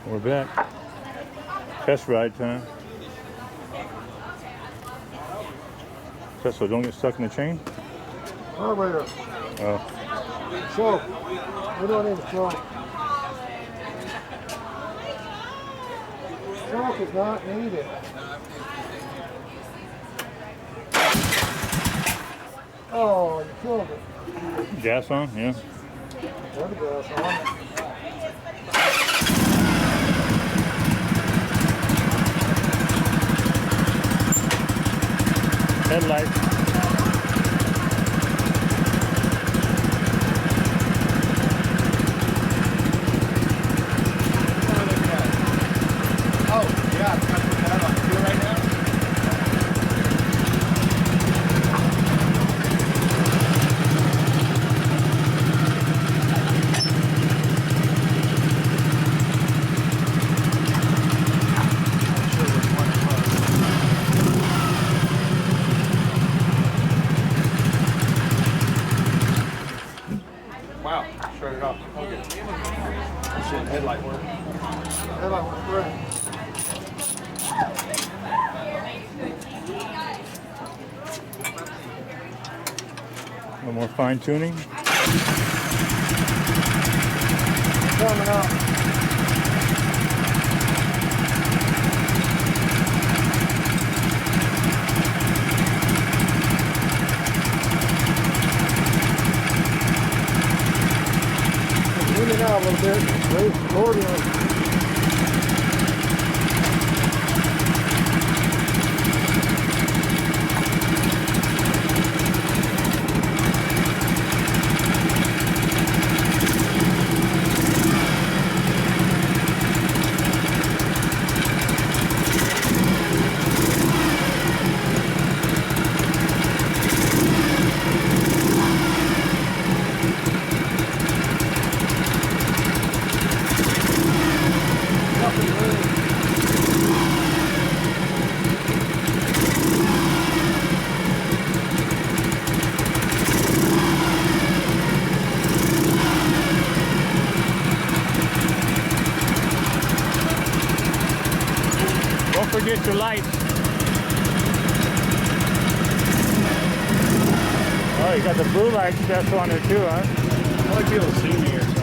We're back. Test ride time. So don't get stuck in the chain? Carburetor. Oh. Choke. We don't need a choke. Choke is not needed. Oh, you killed it. Gas on? Yeah. There we go. Headlight. Oh, yeah, I've got to put that on here right now. Wow, shut it off. Okay. Shit, headlight work. Headlight work, great. A little more fine tuning. Coming up. Lean it out a little bit. Raise the accordion. Don't forget your lights. Oh, you got the blue light stuff on there too, huh? I like people to see me or something.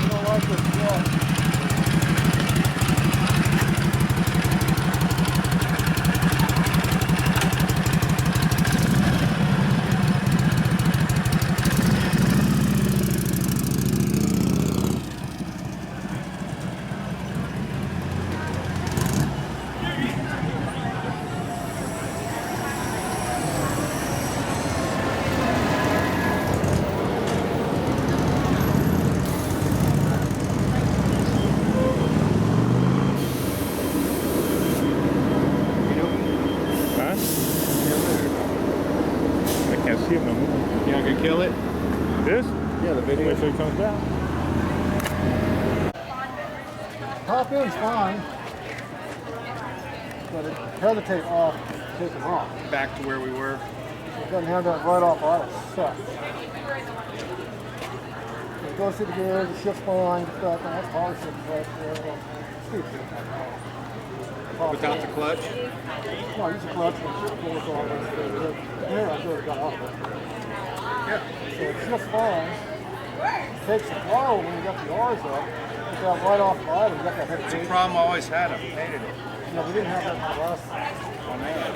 You don't like this truck. Huh? I can't see him no more. You not gonna kill it? This? Yeah, the video. Wait till he comes down. Top end's fine. But it hesitate off, take it off. Back to where we were. It doesn't have that right off idle sucks. It goes through the gears, it shifts fine, stuff, and that's hard shit right there. Without the clutch? No, use the clutch and shift pulls off. Here, I could have got off it. Yeah. So it shifts fine. It takes a while when you got the R's up. Get that right off the idle, you got that heavy It's a gauge. problem I always had. I hated it. No, we didn't have that in the last one. On that.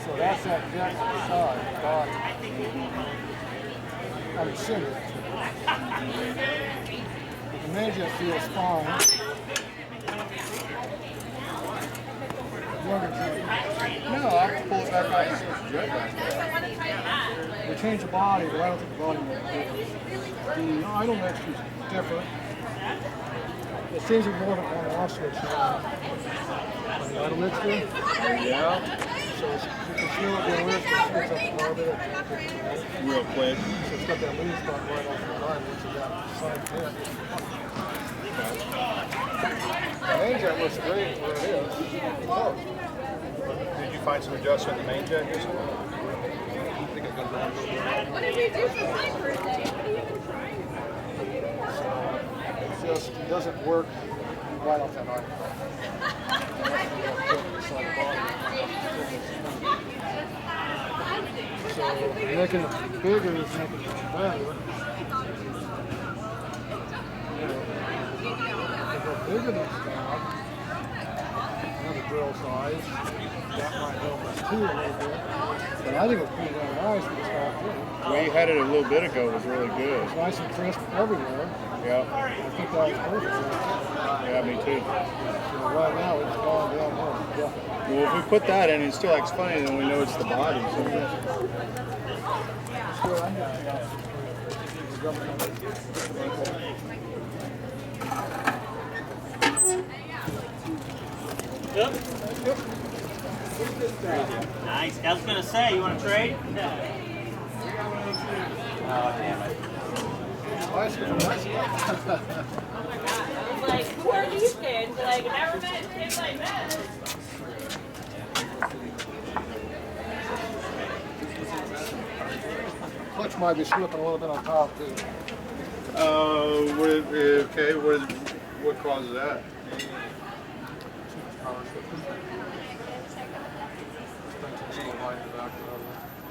So that's that jet to the side, the body. I mean, center. But the main jet feels fine. Younger jet. No, I'll pull it back out. It's jet back there. We changed the body, but I don't think the body makes a difference. The idle mixture is different. It seems to be more than one off switch now. On the idle mixture. Yeah. So you can feel it being weird, so it switch up the carburetor. Real quick. So it's got that lean spot right off the line, which is that side pin. The main jet looks great where it is. Oh. Did you find some adjustment in the main jet? What did you do for my birthday? What are you even trying So it doesn't work right off that arm. So making it bigger is making it better. If we're bigger than stock, another drill size, that might help us too a little bit. But I think it's pretty damn nice with the stock too. We had it a little bit ago. It was really good. It's nice and crisp everywhere. Yeah. I think that was perfect. Yeah, me too. So right now it's gone downhill. Yeah. Well, if we put that in and it still acts funny, then we know it's the body. So. Yep. Nice. I was gonna say, you want to trade? Oh damn it. Like, who are these kids? Like, never met kids like this. Clutch might be slipping a little bit on top too. Okay. What causes that?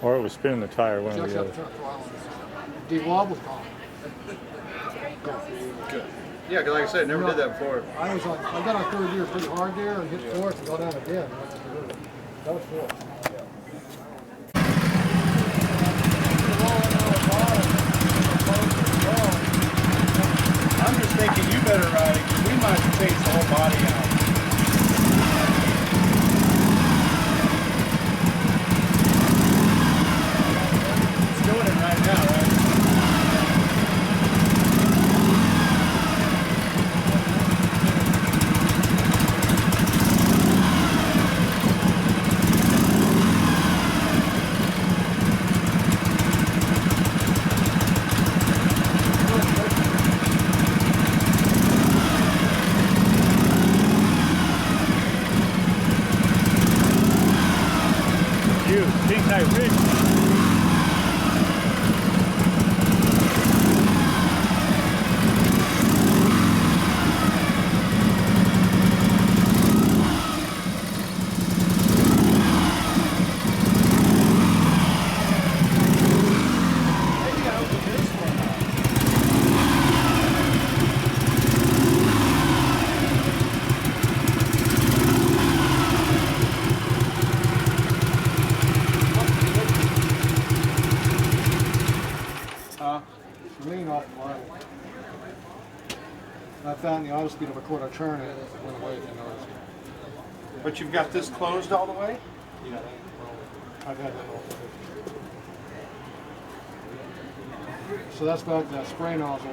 Or it was spinning the tire, one or the other. D-Wob was gone. Good. Yeah, because like I said, never did that before. I got on third gear pretty hard there and hit fourth and go down again. That was fourth. I'm just thinking you better ride it because we might have to change the whole body out. It's doing it right now, right? You, pink eye rich. Lean off the line. I found the auto speed of a quarter turn and it went away if you noticed. But you've got this closed all the way? Yeah. I've had that all. So that's back to that spray nozzle.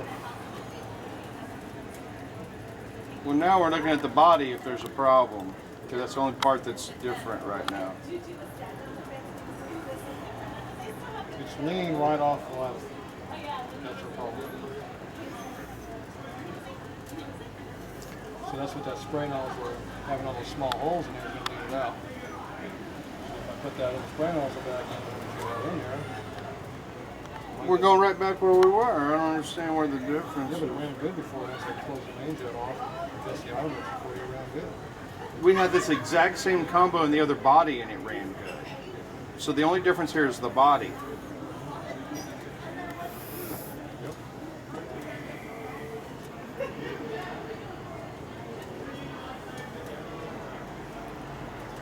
Well, now we're looking at the body if there's a problem. Because that's the only part that's different right now. It's lean right off the left. That's your problem. So that's what that spray nozzle, having all those small holes in there, is going to lean it out. So if I put that spray nozzle back in there, We're going right back where we were. I don't understand where the yeah, difference but it is. ran good before. Once I closed the main jet off, that's the outer before you ran good. We had this exact same combo in the other body and it ran good. So the only difference here is the body.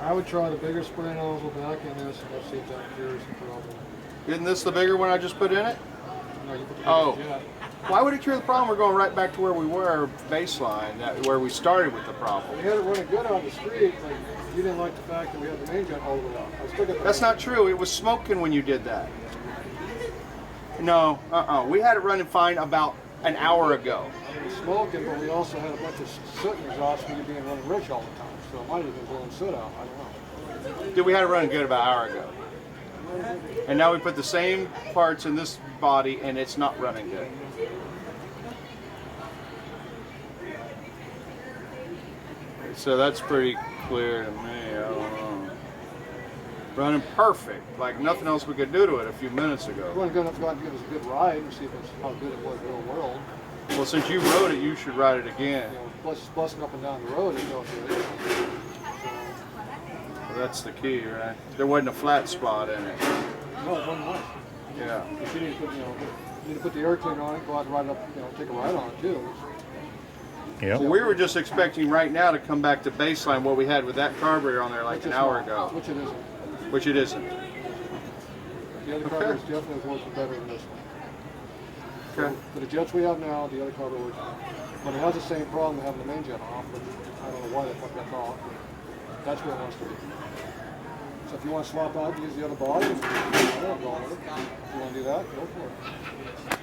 I would try the bigger spray nozzle back in this and let's see if that cures the problem. Isn't this the bigger one I just put in it? No, you put the Oh. bigger jet. Why would it cure the problem? We're going right back to where we were, baseline, where we started with the problem. We had it running good on the street, like you didn't like the fact that we had the main jet all the way up. I still got the That's not true. It was smoking when you did that. No, we had it running fine about an hour ago. smoking, but we also had a bunch of soot in exhaust from you being running rich all the time. So it might have been blowing soot out. I don't know. Dude, we had it running good about an hour ago. And now we put the same parts in this body and it's not running good. So that's pretty clear to me. I don't know. Running perfect, like nothing else we could do to it a few minutes It ago. wasn't good enough to go out and give us a good ride and see how good it was in the real world. Well, since you rode it, you should ride it again. You know, plus just busting up and down the road, you know, Well, that's the key, right? There wasn't a flat spot in it. no, it wasn't much. Yeah. But you need to put, you need to put the air cleaner on it, go out and ride it up, take a ride on it too. Yep. Well, we were just expecting right now to come back to baseline what we had with that carburetor on there like an hour ago, Which it isn't. which it isn't. The other carburetor is definitely working better than this one. Okay. For the jets we have now, the other carburetor works. But it has the same problem of having the main jet off, but I don't know why they fucked that off. But that's where it wants to be. So if you want to swap out and use the other body, I don't know. If you want to do that, go for it.